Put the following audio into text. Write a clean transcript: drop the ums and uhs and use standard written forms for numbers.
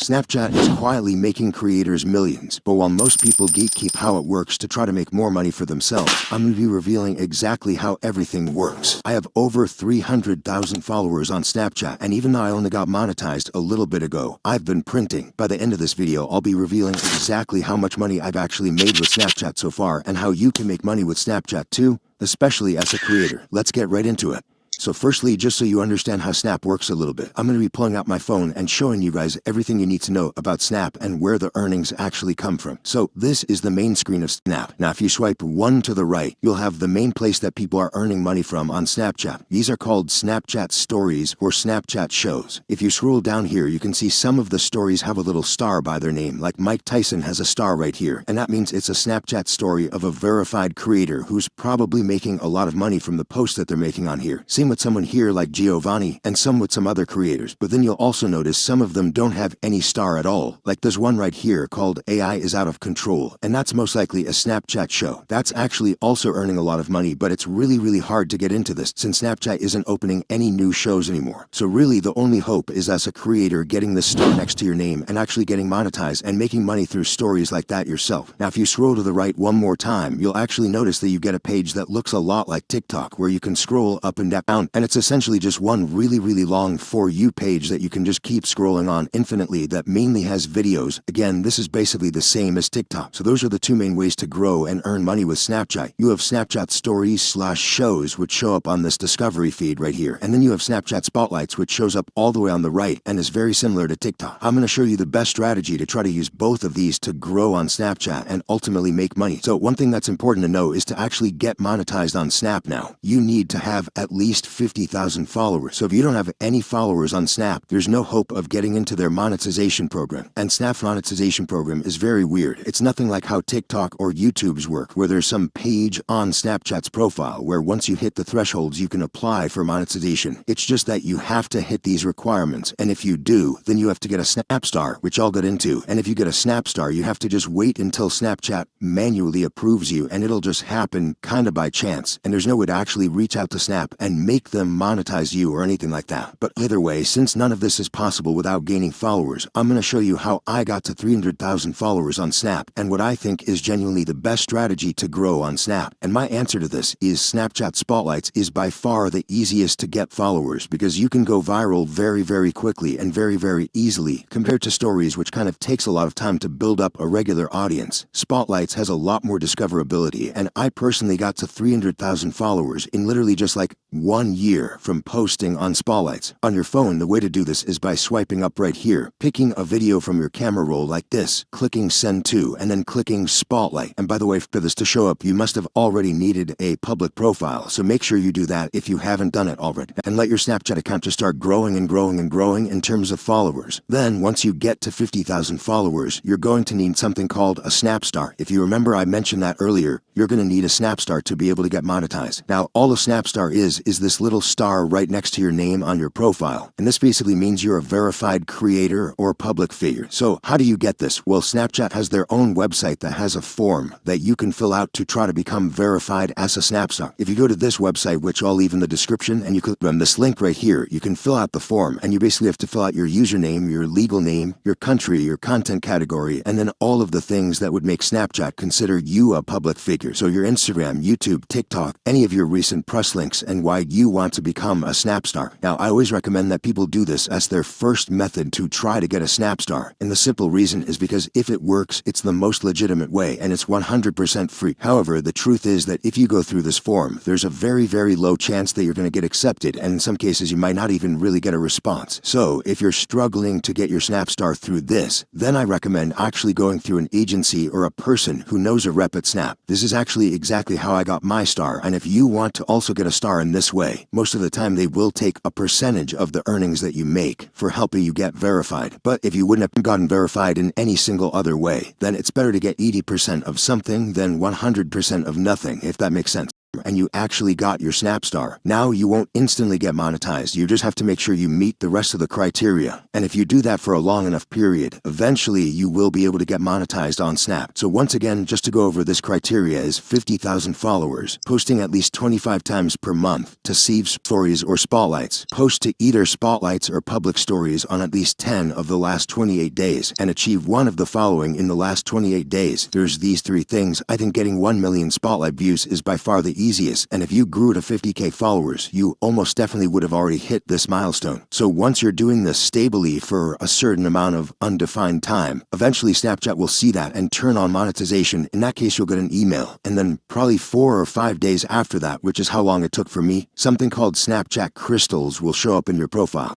Snapchat is quietly making creators millions, but while most people gatekeep how it works to try to make more money for themselves, I'm going to be revealing exactly how everything works. I have over 300,000 followers on Snapchat, and even though I only got monetized a little bit ago, I've been printing. By the end of this video, I'll be revealing exactly how much money I've actually made with Snapchat so far, and how you can make money with Snapchat too, especially as a creator. Let's get right into it. So firstly, just so you understand how Snap works a little bit, I'm going to be pulling out my phone and showing you guys everything you need to know about Snap and where the earnings actually come from. So this is the main screen of Snap. Now if you swipe one to the right, you'll have the main place that people are earning money from on Snapchat. These are called Snapchat Stories or Snapchat Shows. If you scroll down here, you can see some of the stories have a little star by their name, like Mike Tyson has a star right here, and that means it's a Snapchat story of a verified creator who's probably making a lot of money from the posts that they're making on here. Same with someone here like Giovanni, and some with some other creators, but then you'll also notice some of them don't have any star at all. Like there's one right here called AI is Out of Control, and that's most likely a Snapchat show. That's actually also earning a lot of money, but it's really hard to get into this since Snapchat isn't opening any new shows anymore. So really the only hope is as a creator getting this star next to your name and actually getting monetized and making money through stories like that yourself. Now if you scroll to the right one more time, you'll actually notice that you get a page that looks a lot like TikTok, where you can scroll up and down, and it's essentially just one really long For You page that you can just keep scrolling on infinitely that mainly has videos. Again, this is basically the same as TikTok. So those are the two main ways to grow and earn money with Snapchat. You have Snapchat Stories/Shows, which show up on this discovery feed right here. And then you have Snapchat Spotlights, which shows up all the way on the right and is very similar to TikTok. I'm going to show you the best strategy to try to use both of these to grow on Snapchat and ultimately make money. So one thing that's important to know is to actually get monetized on Snap now, you need to have at least 50,000 followers. So if you don't have any followers on Snap, there's no hope of getting into their monetization program. And Snap's monetization program is very weird. It's nothing like how TikTok or YouTube's work, where there's some page on Snapchat's profile where once you hit the thresholds, you can apply for monetization. It's just that you have to hit these requirements. And if you do, then you have to get a Snap Star, which I'll get into. And if you get a Snap Star, you have to just wait until Snapchat manually approves you, and it'll just happen kind of by chance. And there's no way to actually reach out to Snap and make them monetize you or anything like that. But either way, since none of this is possible without gaining followers, I'm going to show you how I got to 300,000 followers on Snap and what I think is genuinely the best strategy to grow on Snap. And my answer to this is Snapchat Spotlights is by far the easiest to get followers, because you can go viral very quickly and very easily compared to Stories, which kind of takes a lot of time to build up a regular audience. Spotlights has a lot more discoverability, and I personally got to 300,000 followers in literally just like 1 year from posting on Spotlights. On your phone, the way to do this is by swiping up right here, picking a video from your camera roll like this, clicking Send To, and then clicking Spotlight. And by the way, for this to show up, you must have already needed a public profile, so make sure you do that if you haven't done it already. And let your Snapchat account just start growing in terms of followers. Then, once you get to 50,000 followers, you're going to need something called a Snap Star. If you remember, I mentioned that earlier. You're going to need a Snap Star to be able to get monetized. Now, all a Snap Star is this little star right next to your name on your profile. And this basically means you're a verified creator or public figure. So how do you get this? Well, Snapchat has their own website that has a form that you can fill out to try to become verified as a Snap Star. If you go to this website, which I'll leave in the description, and you click on this link right here, you can fill out the form, and you basically have to fill out your username, your legal name, your country, your content category, and then all of the things that would make Snapchat consider you a public figure. So your Instagram, YouTube, TikTok, any of your recent press links, and why you want to become a Snap Star. Now, I always recommend that people do this as their first method to try to get a Snap Star. And the simple reason is because if it works, it's the most legitimate way, and it's 100% free. However, the truth is that if you go through this form, there's a very low chance that you're going to get accepted, and in some cases you might not even really get a response. So if you're struggling to get your Snap Star through this, then I recommend actually going through an agency or a person who knows a rep at Snap. This is actually exactly how I got my star, and if you want to also get a star in this way, most of the time they will take a percentage of the earnings that you make for helping you get verified. But if you wouldn't have gotten verified in any single other way, then it's better to get 80% of something than 100% of nothing, if that makes sense. and you actually got your Snapstar. Now you won't instantly get monetized, you just have to make sure you meet the rest of the criteria. And if you do that for a long enough period, eventually you will be able to get monetized on Snap. So once again, just to go over this criteria is 50,000 followers, posting at least 25 times per month to receive stories or spotlights, post to either spotlights or public stories on at least 10 of the last 28 days, and achieve one of the following in the last 28 days. There's these three things. I think getting 1 million spotlight views is by far the easiest, and if you grew to 50k followers, you almost definitely would have already hit this milestone. So once you're doing this stably for a certain amount of undefined time, eventually Snapchat will see that and turn on monetization. In that case, you'll get an email, and then probably 4 or 5 days after that, which is how long it took for me, something called Snapchat Crystals will show up in your profile.